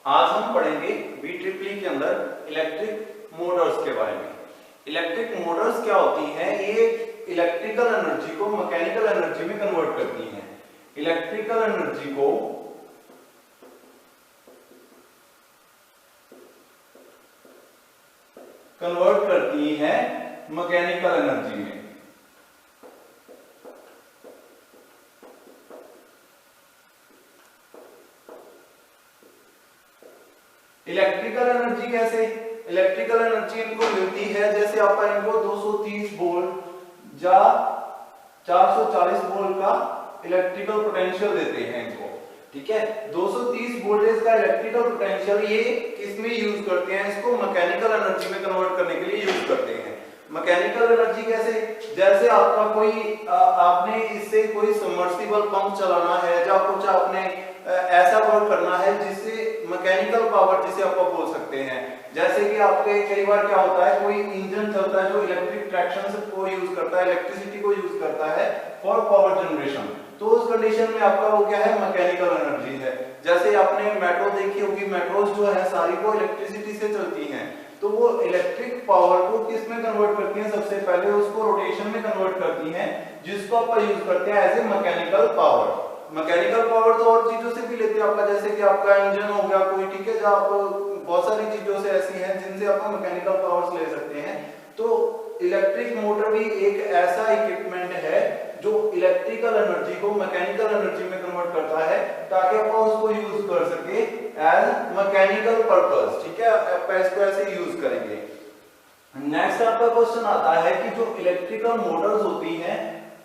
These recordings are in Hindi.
आज हम पढ़ेंगे BEEE के अंदर इलेक्ट्रिक मोटर्स के बारे में। इलेक्ट्रिक मोटर्स क्या होती हैं? ये इलेक्ट्रिकल एनर्जी को मैकेनिकल एनर्जी में कन्वर्ट करती हैं। इलेक्ट्रिकल एनर्जी को कन्वर्ट करती हैं मैकेनिकल एनर्जी में। इलेक्ट्रिकल एनर्जी कैसे? इलेक्ट्रिकल एनर्जी इनको मिलती है जैसे आपका इनको 230 वोल्ट या 440 वोल्ट का इलेक्ट्रिकल पोटेंशियल देते हैं इनको, ठीक है। 230 वोल्टेज का इलेक्ट्रिकल पोटेंशियल ये किसमें यूज करते हैं? इसको मैकेनिकल एनर्जी में कन्वर्ट करने के लिए यूज करते हैं। मैकेनिकल एनर्जी कैसे? जैसे आपका कोई आपने इससे कोई सबमर्सिबल पंप चलाना है या कुछ आपने ऐसा वर्क करना है जिससे मैकेनिकल पावर जिसे आप बोल सकते हैं। जैसे कि आपके कई बार क्या होता है, कोई इंजन चलता है जो इलेक्ट्रिक ट्रैक्शन को यूज करता है, इलेक्ट्रिसिटी को यूज करता है फॉर पावर जनरेशन, तो उस कंडीशन में आपका वो क्या है? मैकेनिकल एनर्जी है। जैसे आपने मेट्रो देखी होगी, मेट्रोस जो है सारी वो इलेक्ट्रिसिटी से चलती हैं, तो वो इलेक्ट्रिक पावर को किस में कन्वर्ट करती हैं? सबसे पहले उसको रोटेशन में कन्वर्ट करती हैं, जिसको आप यूज करते हैं as a mechanical power. Mechanical power तो और चीजों से भी लेते हैं आपका, जैसे कि आपका इंजन हो गया कोई, ठीक है, जो आप बहुत सारी चीजों से ऐसी हैं जिनसे आप मैकेनिकल पावर्स ले सकते हैं। तो इलेक्ट्रिक मोटर भी एक ऐसा इक्विपमेंट है जो इलेक्ट्रिकल एनर्जी को मैकेनिकल एनर्जी में कन्वर्ट करता है ताकि आप उसको यूज कर सके एज मैकेनिकल पर्पस, ठीक है। आप इसको ऐसे यूज करेंगे। नेक्स्ट आपका क्वेश्चन आता है कि जो इलेक्ट्रिकल मोटर्स होती हैं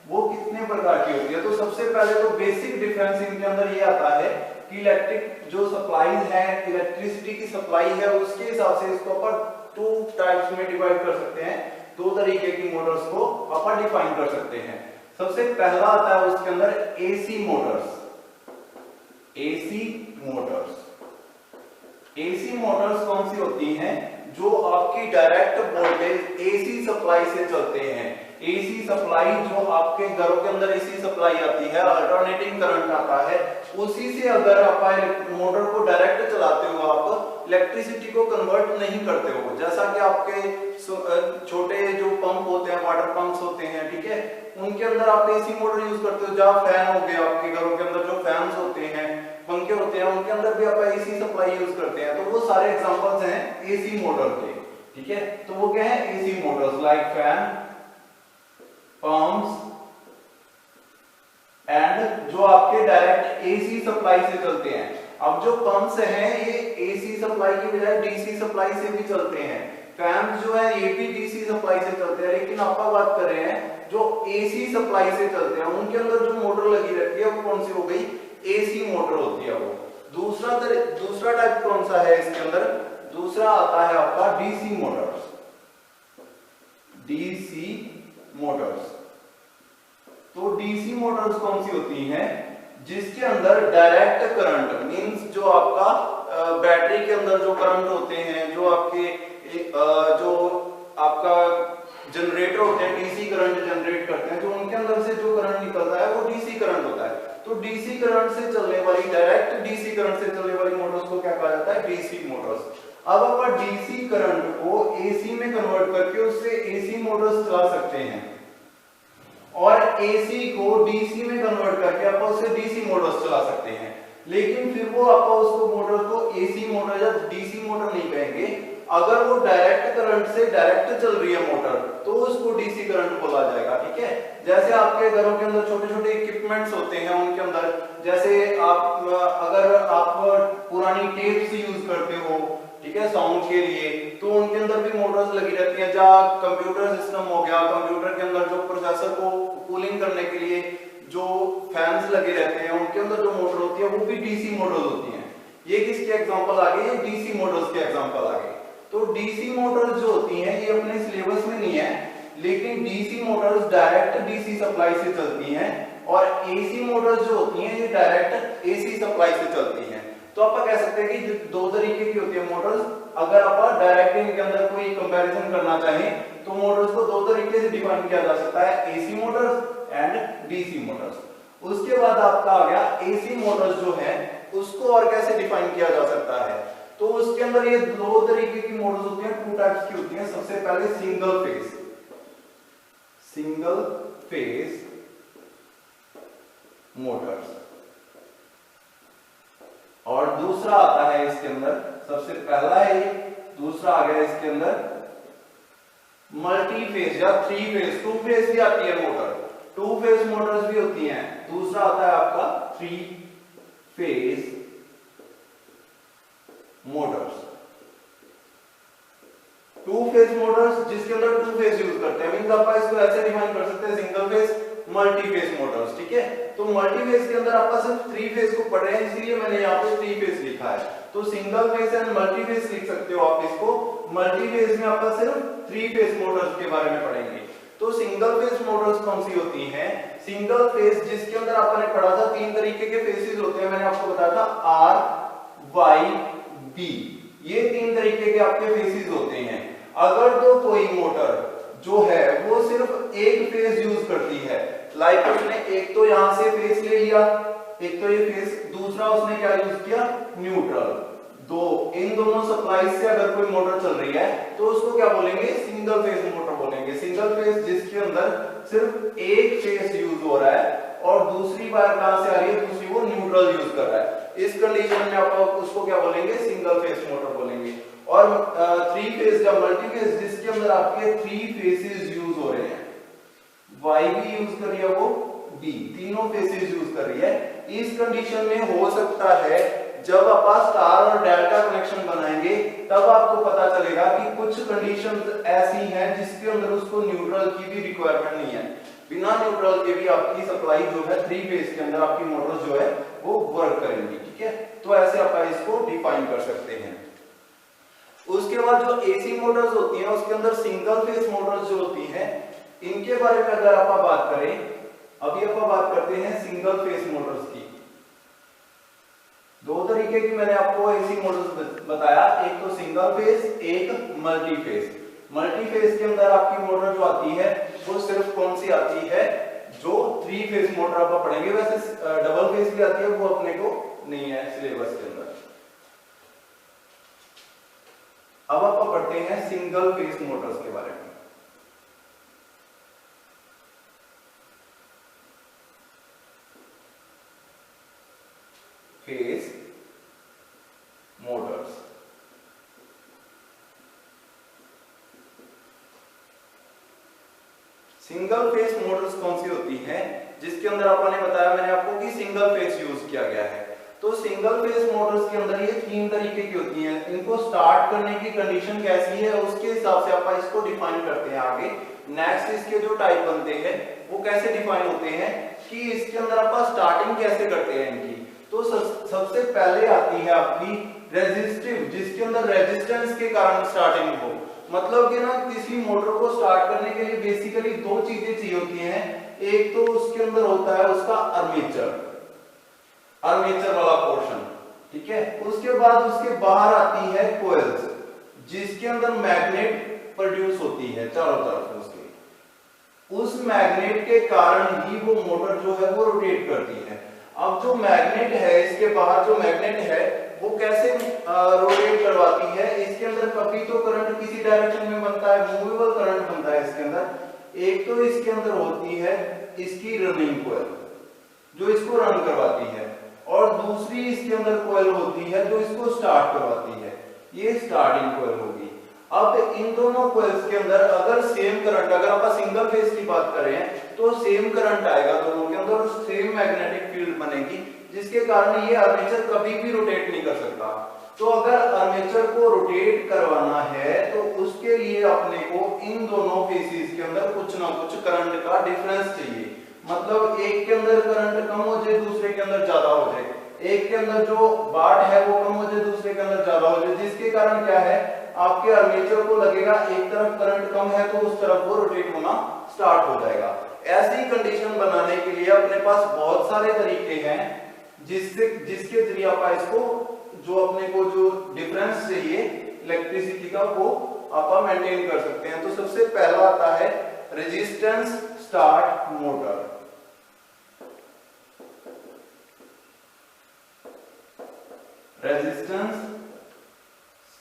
वो कितने प्रकार की होती है? तो सबसे पहले तो बेसिक डिफरेंस इनके अंदर ये आता है कि इलेक्ट्रिक जो सप्लाईज है, इलेक्ट्रिसिटी की सप्लाई है, उसके हिसाब से इसको अपन टू टाइप्स में डिवाइड कर सकते हैं। दो तरीके की मोटर्स को अपन डिफाइन कर सकते हैं। सबसे पहला आता है उसके अंदर AC Motors. AC Motors, AC Motors कौन सी होती हैं? जो आपकी डायरेक्ट वोल्टेज एसी सप्लाई से चलते हैं। एसी सप्लाई जो आपके घरों के अंदर एसी सप्लाई आती है, अल्टरनेटिंग करंट आता है, उसी से अगर आप मोटर को डायरेक्ट चलाते हो, आप इलेक्ट्रिसिटी को कन्वर्ट नहीं करते हो। जैसा कि आपके छोटे जो पंप होते हैं, वाटर पंप्स होते हैं, ठीक है, उनके अंदर आप एसी मोटर यूज करते हो। जहां फैन हो गया, आपके घरों के अंदर जो फैंस होते हैं, पंखे होते हैं, उनके अंदर भी आप एसी सप्लाई यूज करते हैं। तो वो सारे एग्जांपल्स हैं एसी मोटर के, ठीक है। तो वो क्या है? AC Motors like fan, pumps and जो आपके डायरेक्ट एसी सप्लाई से चलते हैं। अब जो पंप्स हैं ये एसी सप्लाई की बजाय डीसी सप्लाई से भी चलते हैं। फैंस जो है ये भी डीसी सप्लाई से चलते हैं, लेकिन आप बात कर रहे हैं जो एसी सप्लाई से चलते हैं, उनके अंदर जो मोटर लगी रहती है वो कौन सी हो गई? एसी मोटर होती है वो। दूसरा टाइप कौन सा है इसके अंदर? दूसरा आता है आपका डीसी मोटर्स। डीसी मोटर्स, तो डीसी मोटर्स कौन सी होती हैं? जिसके अंदर डायरेक्ट करंट मींस जो आपका बैटरी के अंदर जो करंट होते हैं, जो आपके जो आपका जनरेटर होते हैं, डीसी करंट जनरेट करते हैं, जो उनके अंदर से जो करंट निकलता है वो डीसी करंट होता है। तो डीसी करंट से चलने वाली, डायरेक्ट डीसी करंट से चलने वाली मोटर्स को क्या कहा जाता है? DC Motors. अब आप डीसी करंट को एसी में कन्वर्ट करके उससे एसी मोटर्स चला सकते हैं, और एसी को डीसी में कन्वर्ट करके आप उससे डीसी मोटर्स चला सकते हैं। लेकिन फिर वो आप उसको मोटर को एसी मोटर या डीसी मोटर नहीं कहेंगे। अगर वो डायरेक्ट करंट से डायरेक्ट चल रही है मोटर तो उसको डीसी करंट बोला जाएगा, ठीक है। जैसे आपके घरों के अंदर छोटे छोटे इक्विपमेंट्स होते हैं, उनके अंदर जैसे अगर आप पुरानी टेप्स यूज करते हो, ठीक है, साउंड के लिए, तो उनके अंदर भी मोटर्स लगी रहती हैं। जहाँ कंप्यूटर सिस्टम हो गया, कंप्यूटर के अंदर जो प्रोसेसर को कूलिंग करने के लिए जो फैंस लगे रहते हैं, उनके अंदर जो मोटर होती है वो भी डीसी मोटर्स होती हैं। ये किसके एग्जांपल आ गए? ये डीसी मोटर्स के एग्जांपल आ गए। तो डीसी मोटर्स जो होती हैं ये अपने सिलेबस में नहीं है, लेकिन DC Motors direct DC supply से चलती हैं, और एसी मोटर्स जो होती हैं ये डायरेक्ट एसी सप्लाई से चलती हैं। तो आप कह सकते हैं कि दो तरीके की होती है मोटर्स। अगर आप डायरेक्ट इनके अंदर कोई कंपैरिजन करना चाहें तो मोटर्स को दो तरीके से डिफाइन किया जा सकता है, AC Motors and DC Motors. उसके बाद आपका आ गया एसी मोटर्स जो है उसको और कैसे डिफाइन किया जा सकता है। तो उसके अंदर ये दो तरीके की मोटर्स होती हैं, टू टाइप्स की होती हैं। सबसे पहले सिंगल फेज मोटर्स, और दूसरा आता है इसके अंदर, सबसे पहला है, दूसरा आ गया इसके अंदर मल्टी फेज या थ्री फेज, टू फेज भी आती है मोटर, टू फेज मोटर्स भी होती हैं। दूसरा आता है आपका three phase Motors. Two phase Motors जिसके अंदर टू फेज यूज करते हैं, मींस आप इसको ऐसे डिफाइन कर सकते हैं, single phase multi phase Motors, ठीक है। तो मल्टी फेज के अंदर आप सिर्फ थ्री फेज को पढ़ रहे हैं, इसलिए मैंने यहाँ पे थ्री फेज लिखा है। तो single phase and multi phase लिख सकते हो आप इसको। मल्टी फेज में आप सिर्फ थ्री फेज मोटर्स के बारे में पढ़ेंगे। तो सिंगल फेज मोटर्स कौन सी होती हैं? सिंगल फेज जिसके अंदर आपने पढ़ा था तीन तरीके के फेसेस होते हैं, मैंने आपको बताया था आर वाई बी, ये तीन तरीके के आपके फेसेस होते हैं। अगर तो कोई मोटर जो है वो सिर्फ एक फेज यूज करती है, लाइक उसने एक तो यहां से फेज ले लिया, एक तो ये फेज, दूसरा उसने क्या यूज किया, न्यूट्रल, दो, इन दोनों सप्लाई से अगर कोई मोटर चल रही है तो उसको क्या बोलेंगे, सिंगल फेज मोटर बोलेंगे। सिंगल फेज जिसके अंदर सिर्फ एक फेज यूज हो रहा है और दूसरी बार कहां से आ रही है, दूसरी वो न्यूट्रल यूज कर रहा है, इस कंडीशन में आप उसको क्या बोलेंगे, सिंगल फेज मोटर बोलेंगे। और थ्री फेज या मल्टी फेज जिसके अंदर आपके थ्री फेसेस यूज हो रहे हैं, वाई भी यूज कर रही है, वो बी, तीनों फेसेस यूज कर रही है, इस कंडीशन में हो सकता है जब आप स्टार और डेल्टा कनेक्शन बनाएंगे तब आपको पता चलेगा कि कुछ कंडीशंस ऐसी हैं जिसके अंदर उसको न्यूट्रल की भी रिक्वायरमेंट नहीं है, बिना न्यूट्रल के भी आपकी सप्लाई जो है थ्री फेज के अंदर आपकी मोटर जो है वो वर्क करेंगी, ठीक है। तो ऐसे आप इसको डिफाइन कर सकते हैं। उसके बाद जो एसी मोटर्स होती हैं उसके अंदर सिंगल फेज मोटर्स जो होती हैं, इनके बारे में अगर आप बात करें, अभी आप बात करते हैं सिंगल फेज मोटर्स की। दो तरीके की मैंने आपको एसी मोटर्स बताया, एक तो सिंगल फेज, एक मल्टी फेज। मल्टी फेज के अंदर आपकी मोटर जो आती है वो सिर्फ कौन सी आती है, जो थ्री फेज मोटर आप पढ़ेंगे, वैसे डबल फेज भी आती है, वो अपने को नहीं है सिलेबस के अंदर। अब आप पढ़ते हैं सिंगल फेज मोटर्स के बारे में। Phase Motors, single phase Motors कौन सी होती हैं, जिसके अंदर आपने बताया मैंने आपको कि सिंगल फेज यूज किया गया है। तो सिंगल फेज मोटर्स के अंदर ये तीन तरीके की होती हैं, इनको स्टार्ट करने की कंडीशन कैसी है उसके हिसाब से आप इसको डिफाइन करते हैं आगे। नेक्स्ट इसके जो टाइप बनते हैं वो कैसे डिफाइन होते हैं कि इसके अंदर आप स्टार्टिंग कैसे करते हैं इनकी। तो सबसे पहले आती है आपकी रेजिस्टिव, जिसके अंदर रेजिस्टेंस के कारण स्टार्टिंग हो, मतलब कि ना किसी मोटर को स्टार्ट करने के लिए बेसिकली दो चीजें चाहिए होती हैं, एक तो उसके अंदर होता है उसका आर्मेचर वाला पोर्शन, ठीक है। उसके बाद उसके बाहर आती है कोयल्स, जिसके अंदर मैग्नेट प्रोड्यूस होती है चारों तरफ उसके, उस मैग्नेट के कारण ही वो मोटर जो है वो रोटेट करती है। अब जो मैग्नेट है, इसके बाहर जो मैग्नेट है वो कैसे रोटेट करवाती है, इसके अंदर कभी तो करंट किसी डायरेक्शन में बनता है, मूवेबल करंट बनता है इसके अंदर। एक तो इसके अंदर होती है इसकी रनिंग कोयल जो इसको रन करवाती है, और दूसरी इसके अंदर कोयल होती है जो इसको स्टार्ट करवाती है, ये स्टार्टिंग कोयल होगी। अब इन दोनों कोयल्स के अंदर अगर सेम करंट, अगर आप सिंगल फेज की बात करें तो सेम करंट आएगा दोनों के अंदर और सेम मैग्नेटिक फील्ड बनेगी, जिसके कारण ये आर्मेचर कभी भी रोटेट नहीं कर सकता। तो अगर आर्मेचर को रोटेट करवाना है तो उसके लिए अपने को इन दोनों फेसेस के अंदर कुछ ना कुछ करंट का डिफरेंस चाहिए, मतलब एक के अंदर करंट कम हो जाए दूसरे के अंदर ज्यादा हो जाए, एक के अंदर जो बाट है वो कम हो जाए दूसरे के अंदर ज्यादा हो जाए, जिसके कारण क्या है आपके आर्मेचर को लगेगा एक तरफ करंट कम है तो उस तरफ वो रोटेट होना स्टार्ट हो जाएगा। ऐसी कंडीशन बनाने के लिए अपने पास बहुत सारे तरीके हैं जिसके जरिए आप इसको जो अपने को जो डिफरेंस चाहिए इलेक्ट्रिसिटी का वो आप मेंटेन कर सकते हैं। तो सबसे पहला आता है resistance start motor.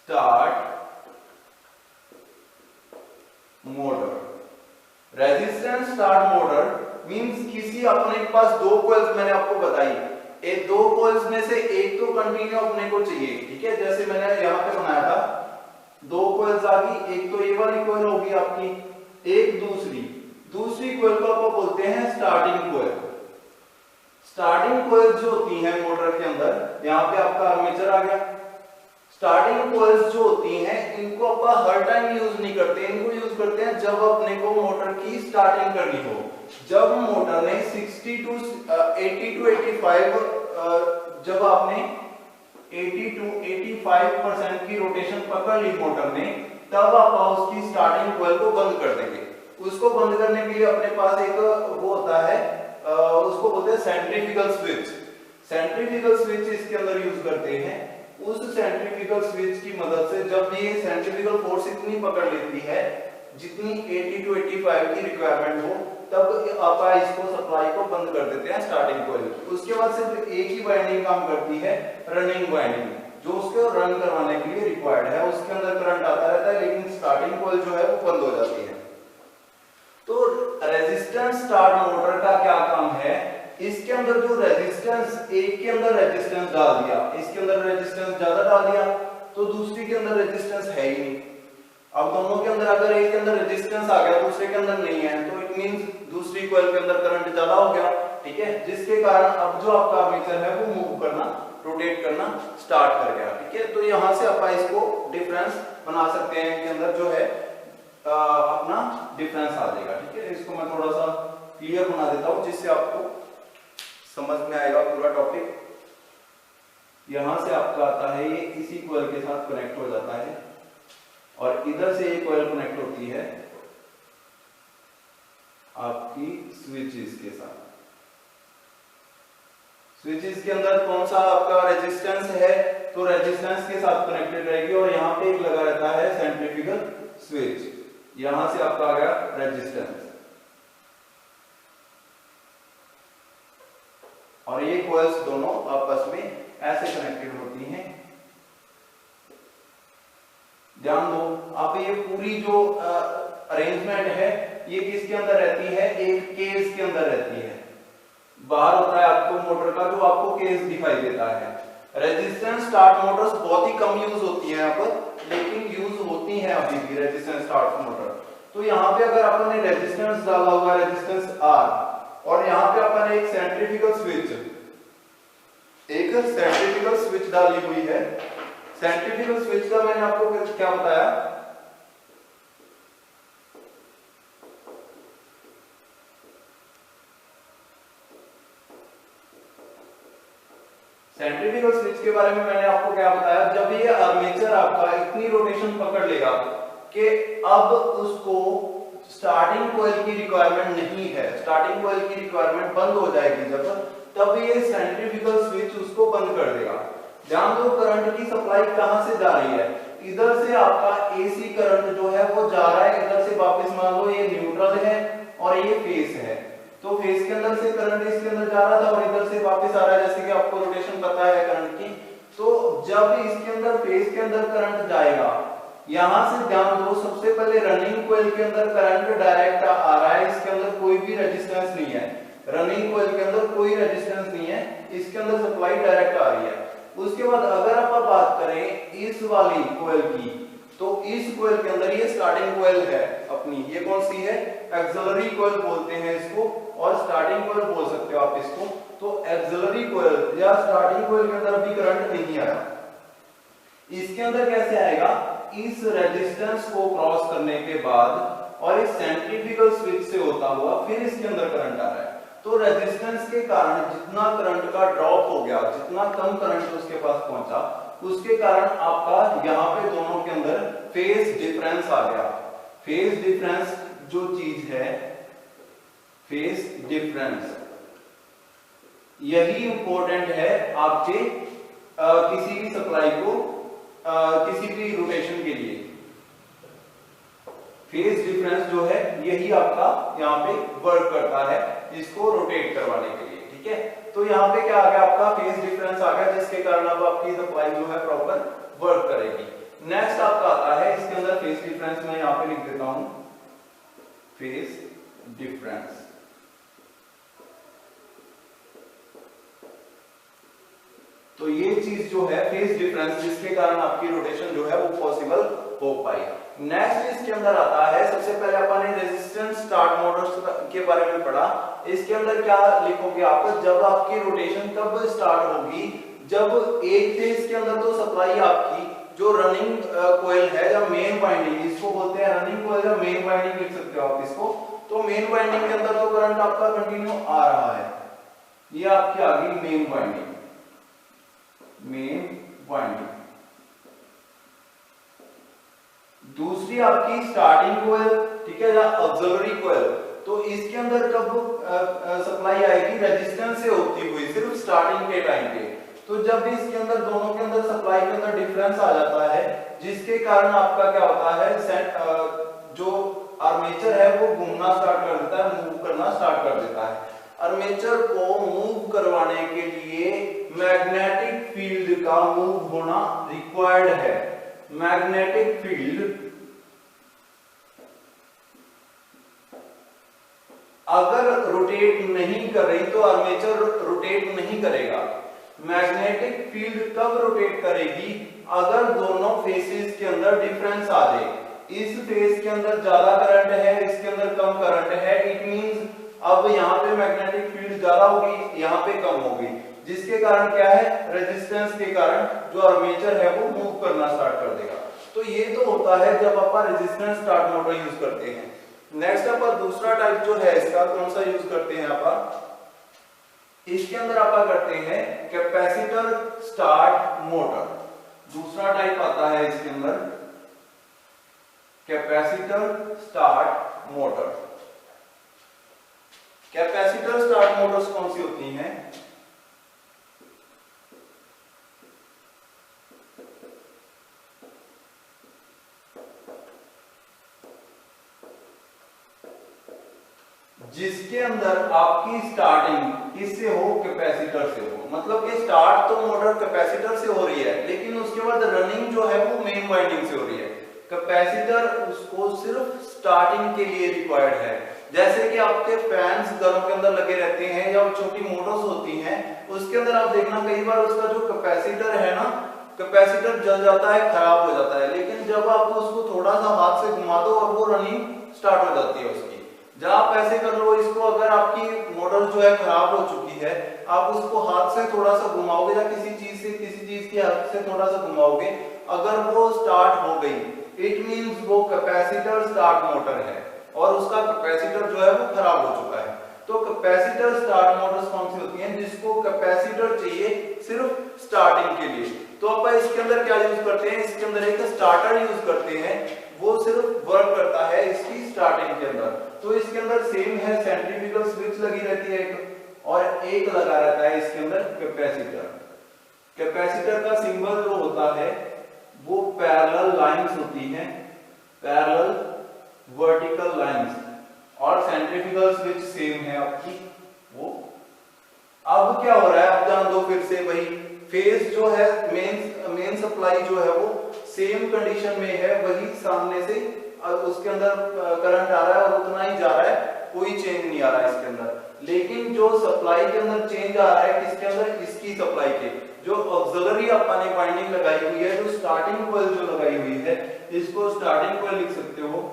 Start motor. Resistance start motor means किसी अपने पास दो कॉइल्स मैंने आपको बताई, एक दो कॉइल्स में से एक तो कंटिन्यू अपने को चाहिए, ठीक है। जैसे मैंने यहाँ पे बनाया था, दो कॉइल्स आ गई, एक तो ये वाली कॉइल होगी आपकी, एक दूसरी कॉइल को आप बोलते हैं स्टार्टिंग कॉइल। स्टार्टिंग कॉइल जो होती हैं मोटर के अंदर, यहाँ पे आपका आर्मेचर आ गया। स्टार्टिंग कॉइल्स जो होती हैं इनको आप हर टाइम यूज नहीं करते, इनको यूज करते हैं जब अपने को मोटर की स्टार्टिंग करनी हो। जब मोटर ने 80 to 85 जब आपने 80 to 85% की रोटेशन पकड़ ली मोटर ने, तब आप उसकी स्टार्टिंग कॉइल को बंद कर देंगे। उसको बंद करने के लिए अपने पास एक वो होता है, उसको बोलते हैं सेंट्रीफ्यूगल स्विच। सेंट्रीफ्यूगल स्विच इसके अंदर यूज करते हैं। उस सेंट्रीफ्यूगल स्विच की मदद से जब ये सेंट्रीफ्यूगल फोर्स इतनी पकड़ लेती है जितनी 80 to 85 की रिक्वायरमेंट हो, तब आप इसको सप्लाई को बंद कर देते हैं स्टार्टिंग कॉइल। उसके बाद सिर्फ एक ही वाइंडिंग काम करती है, रनिंग वाइंडिंग, जो उसको रन करवाने के लिए रिक्वायर्ड है। उसके अंदर करंट आता रहता है, लेकिन स्टार्टिंग कॉइल जो है वो बंद हो जाती है। तो रेजिस्टेंस स्टार्ट मोटर का क्या काम है, इसके अंदर जो रेजिस्टेंस, एक के अंदर रेजिस्टेंस डाल दिया, इसके अंदर रेजिस्टेंस ज्यादा डाल दिया तो दूसरी के अंदर रेजिस्टेंस है ही नहीं। अब दोनों के अंदर अगर एक के अंदर रेजिस्टेंस आ गया दूसरे के अंदर नहीं है, तो इट मींस दूसरी कॉइल के अंदर करंट ज्यादा हो गया, ठीक है। जिसके कारण अब जो आपका आर्मेचर है वो मूव करना, रोटेट करना स्टार्ट कर गया, ठीक है। तो यहां से आप इसको डिफरेंस बना सकते हैं, इनके अंदर जो है अपना डिफरेंस आ जाएगा, ठीक है। इसको मैं थोड़ा सा क्लियर बना देता हूं जिससे आपको समझ में आएगा पूरा टॉपिक। यहां से आपका आता है, ये इसी कॉइल के साथ कनेक्ट हो जाता है और इधर से ये कॉइल कनेक्ट होती है आपकी स्विचेस के साथ। स्विचेस के अंदर कौन सा आपका रेजिस्टेंस है, तो रेजिस्टेंस के साथ कनेक्टेड रहेगी और यहाँ पे एक लगा रहता है सेंट्रीफ्यूगल स्विच। यहां से आपका आ गया रेजिस्टेंस और ये कॉइल्स दोनों आपस में ऐसे कनेक्टेड होती हैं। ध्यान दो, आप ये पूरी जो अरेंजमेंट है ये किसके अंदर रहती है, एक केस के अंदर रहती है। बाहर होता है आपको मोटर का जो आपको केस दिखाई देता है। रेजिस्टेंस स्टार्ट मोटर्स बहुत ही कम यूज होती है यहाँ पर, लेकिन यूज होती हैं अभी भी रेजिस्टेंस स्टार्ट मोटर। तो यहाँ पे अगर आपने रेजिस्टेंस डाला हुआ है, रेजिस्टेंस R, और यहाँ पे अपन एक सेंट्रीफ्यूगल स्विच डाली हुई है। सेंट्रीफ्यूगल स्विच का मैंने आपको क्या बताया, सेंट्रीफ्यूगल स्विच के बारे में मैंने आपको क्या बताया, जब ये आर्मेचर आपका इतनी रोटेशन पकड़ लेगा कि अब उसको स्टार्टिंग कॉइल की रिक्वायरमेंट नहीं है, स्टार्टिंग कॉइल की रिक्वायरमेंट बंद हो जाएगी जब, तब ये सेंट्रीफ्यूगल स्विच उसको बंद कर देगा। ध्यान दो, करंट की सप्लाई कहां से जा रही है, इधर से आपका एसी करंट जो है वो जा रहा है, इधर से वापस मान लो ये न्यूट्रल है और ये फेस है, तो फेस के अंदर से करंट इसके अंदर जा रहा था और इधर से वापस आ रहा है, जैसे कि आपको रोटेशन पता है करंट की। तो जब इसके अंदर फेस के अंदर करंट जाएगा, यहां से ध्यान दो, सबसे पहले रनिंग कॉइल के अंदर करंट डायरेक्ट आ रहा है, इसके अंदर कोई भी रेजिस्टेंस नहीं है, रनिंग कॉइल के अंदर कोई रेजिस्टेंस नहीं है, इसके अंदर सप्लाई डायरेक्ट आ रही है। उसके बाद अगर आप बात करें इस वाली कॉइल की, तो इस कॉइल के अंदर ये स्टार्टिंग कॉइल है अपनी, ये कौन सी है, एक्सिलरी कॉइल बोलते हैं इसको, और स्टार्टिंग कॉइल बोल सकते हो आप इसको। तो एक्सिलरी कॉइल या स्टार्टिंग कॉइल के अंदर अभी करंट नहीं आया, इसके अंदर कैसे आएगा, इस रेजिस्टेंस को क्रॉस करने के बाद और इस सेंट्रीफ्यूगल स्विच से होता हुआ फिर इसके अंदर करंट आ रहा है। तो रेजिस्टेंस के कारण जितना करंट का ड्रॉप हो गया, जितना कम करंट उसके पास पहुंचा, उसके कारण आपका यहाँ पे दोनों के अंदर फेज डिफरेंस आ गया। फेज डिफरेंस जो चीज है, फेज डिफरेंस, यही इंपॉर्टेंट है आपके किसी भी सप्लाई को किसी भी रोटेशन के लिए। फेज डिफरेंस जो है यही आपका यहाँ पे वर्क करता है इसको रोटेट करवाने के लिए, ठीक है। तो यहाँ पे क्या आ गया, आपका फेज डिफरेंस आ गया, जिसके कारण अब आपकी सप्लाई जो है प्रॉपर वर्क करेगी। नेक्स्ट आपका आता है इसके अंदर फेज डिफरेंस, मैं यहाँ पे लिख देता हूं फेज डिफरेंस। तो ये चीज जो है फेज डिफरेंस, जिसके कारण आपकी रोटेशन जो है वो पॉसिबल हो पाई। नेक्स्ट इसके अंदर आता है, सबसे पहले अपन ने रेजिस्टेंस स्टार्ट मोटर्स के बारे में पढ़ा। इसके अंदर क्या लिखोगे आप, जब आपकी रोटेशन कब स्टार्ट होगी, जब एक फेज के अंदर तो सप्लाई आपकी जो रनिंग कोयल है या मेन वाइंडिंग, इसको बोलते हैं रनिंग कोयल या मेन वाइंडिंग लिख सकते हो आप इसको। तो मेन वाइंडिंग के अंदर तो करंट आपका कंटिन्यू आ रहा है, ये आपकी आ गई मेन वाइंडिंग, मेन वाइंडिंग। दूसरी आपकी स्टार्टिंग कोयल, ठीक है, या ऑक्सिलरी कोयल। तो इसके अंदर कब सप्लाई आएगी, रेजिस्टेंस से होती हुई सिर्फ स्टार्टिंग के टाइम पे। तो जब भी इसके अंदर दोनों के अंदर सप्लाई के अंदर डिफरेंस आ जाता है, जिसके कारण आपका क्या होता है, जो आर्मेचर है वो घूमना स्टार्ट कर देता है, मूव करना स्टार्ट कर देता है। आर्मेचर को मूव करवाने के लिए मैग्नेटिक फील्ड का मूव होना रिक्वायर्ड है। मैग्नेटिक फील्ड अगर रोटेट नहीं कर रही तो आर्मेचर रोटेट नहीं करेगा। मैग्नेटिक फील्ड कब रोटेट करेगी, अगर दोनों फेसेस के अंदर डिफरेंस आ जाए। इस फेस के अंदर ज्यादा करंट है, इसके अंदर कम करंट है, इट मींस अब यहाँ पे मैग्नेटिक फील्ड ज्यादा होगी, यहाँ पे कम होगी, जिसके कारण क्या है, रेजिस्टेंस के कारण जो आर्मेचर है वो मूव करना स्टार्ट कर देगा। तो ये तो होता है जब आप रेजिस्टेंस स्टार्ट मोटर यूज करते हैं। नेक्स्ट आप दूसरा टाइप जो है इसका कौन सा यूज करते हैं आप, इसके अंदर आप करते हैं कैपेसिटर स्टार्ट मोटर। दूसरा टाइप आता है इसके अंदर capacitor start motor. Capacitor start Motors कौन सी होती हैं, जिसके अंदर आपकी स्टार्टिंग किससे हो, कैपेसिटर से हो। मतलब कि स्टार्ट तो मोटर कैपेसिटर से हो रही है, लेकिन उसके बाद रनिंग जो है वो मेन वाइंडिंग से हो रही है। कैपेसिटर उसको सिर्फ स्टार्टिंग के लिए रिक्वायर्ड है। जैसे कि आपके फैंस घरों के अंदर लगे रहते हैं या छोटी मोटर्स होती हैं, उसके अंदर आप देखना कई बार उसका जो कैपेसिटर है ना, कैपेसिटर जल जाता है, खराब हो जाता है, लेकिन जब आप उसको थोड़ा सा हाथ से घुमा दो और वो रनिंग स्टार्ट हो जाती है उसकी। जब आप ऐसे कर लो इसको, अगर आपकी मोटर जो है खराब हो चुकी है, आप उसको हाथ से थोड़ा सा घुमाओगे या किसी चीज की हाथ से थोड़ा सा घुमाओगे, अगर वो स्टार्ट हो गई, इट मींस वो कैपेसिटर स्टार्ट मोटर है और उसका कैपेसिटर जो है वो खराब हो चुका है। तो कैपेसिटर स्टार्ट मोटर्स कौन सी होती हैं, जिसको कैपेसिटर चाहिए सिर्फ स्टार्टिंग के लिए। तो अपन इसके अंदर क्या यूज करते हैं, इसके अंदर एक स्टार्टर यूज करते हैं, वो सिर्फ वर्क करता है इसकी स्टार्टिंग के अंदर। तो इसके अंदर सेम है, सेंट्रीफ्यूगल स्विच लगी रहती है एक, और एक लगा रहता है इसके अंदर कैपेसिटर। कैपेसिटर का सिंबल जो होता है वो पैरेलल लाइंस होती हैं, पैरेलल वर्टिकल लाइंस, और सेंट्रीफ्यूगल स्विच सेम है आपकी वो। अब क्या हो रहा है, आप जान दो फिर से वही फेज जो है, मेन सप्लाई जो है वो सेम कंडीशन में है, वही सामने से उसके अंदर करंट आ रहा है और उतना ही जा रहा है, कोई चेंज नहीं आ रहा है इसके अंदर। लेकिन जो सप्लाई के अंदर चेंज आ रहा है किसके अंदर, इसकी सप्लाई के, जो ऑक्सिलरी अपने वाइंडिंग लगाई हुई है, जो स्टार्टिंग कॉइल जो लगाई हुई है, इसको स्टार्टिंग कॉइल लिख सकते हो,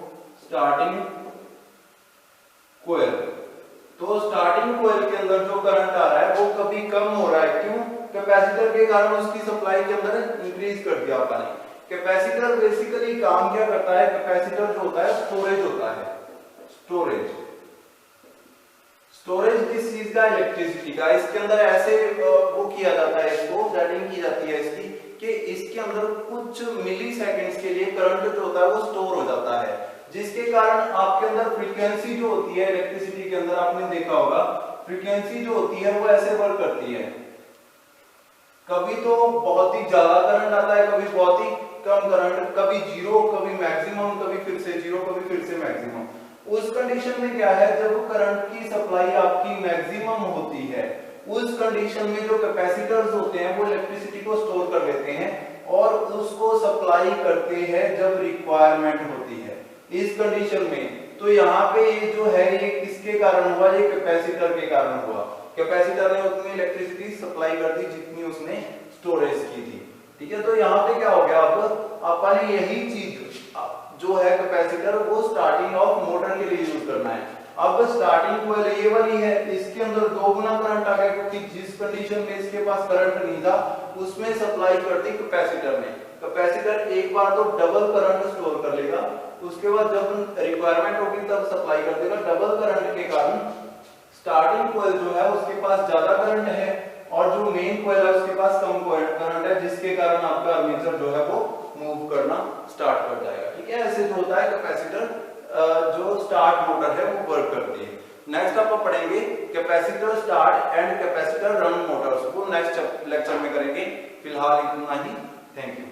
स्टार्टिंग कॉइल। तो स्टार्टिंग कॉइल के अंदर जो करंट आ रहा है वो कभी कम हो रहा है, क्यों, कैपेसिटर के कारण उसकी सप्लाई के अंदर इंक्रीज कर दिया आपने। कैपेसिटर बेसिकली काम क्या करता है, कैपेसिटर जो होता है स्टोरेज होता है, स्टोरेज। स्टोरेज किस चीज का, इलेक्ट्रिसिटी का। इसके अंदर ऐसे वो किया जाता है, इसको सेटिंग की जाती है इसकी, कि इसके अंदर कुछ मिली सेकेंड्स के लिए करंट जो होता है वो स्टोर हो जाता है, जिसके कारण आपके अंदर फ्रीक्वेंसी जो होती है इलेक्ट्रिसिटी के अंदर, आपने देखा होगा फ्रीक्वेंसी जो होती है वो ऐसे वर्क करती है, कभी तो बहुत ही ज्यादा करंट आता है, कभी बहुत ही कम करंट, कभी जीरो, कभी मैक्सिमम, कभी फिर से जीरो, कभी फिर से मैक्सिमम। उस कंडीशन में क्या है, जब करंट की सप्लाई आपकी मैक्सिमम होती है, उस कंडीशन में जो कैपेसिटर्स होते हैं वो इलेक्ट्रिसिटी को स्टोर कर लेते हैं, और उसको सप्लाई करते हैं जब रिक्वायरमेंट होती है। इस कंडीशन में तो यहाँ पे ये जो है ये किसके कारण हुआ, ये कैपेसिटर के कारण हुआ। कैपेसिटर ने उतनी इलेक्ट्रिसिटी सप्लाई कर दी जितनी उसने स्टोरेज की थी। ठीक है, तो यहाँ पे क्या हो गया, अब अपन यही चीज जो है कैपेसिटर वो स्टार्टिंग ऑफ मोटर के लिए यूज करना है। अब स्टार्टिंग कॉइल ये वाली है, इसके अंदर 2 गुना करंट आ गया क्योंकि जिस कंडीशन में इसके पास करंट नहीं था उसमें सप्लाई कर दी कैपेसिटर ने। कैपेसिटर एक बार तो डबल करंट स्टोर कर लेगा, उसके बाद जब रिक्वायरमेंट होगी तब सप्लाई कर देगा। डबल करंट के कारण स्टार्टिंग कॉइल जो है उसके पास ज्यादा करंट है और जो मेन कॉइल है उसके पास कम करंट है, जिसके कारण आपका आर्मेचर जो है वो मूव करना स्टार्ट कर जाएगा। ठीक है, ऐसे जो होता है कैपेसिटर जो स्टार्ट मोटर है वो वर्क करती है। नेक्स्ट आप पढ़ेंगे capacitor start and capacitor run Motors, वो नेक्स्ट लेक्चर में करेंगे। फिलहाल इतना ही, थैंक यू।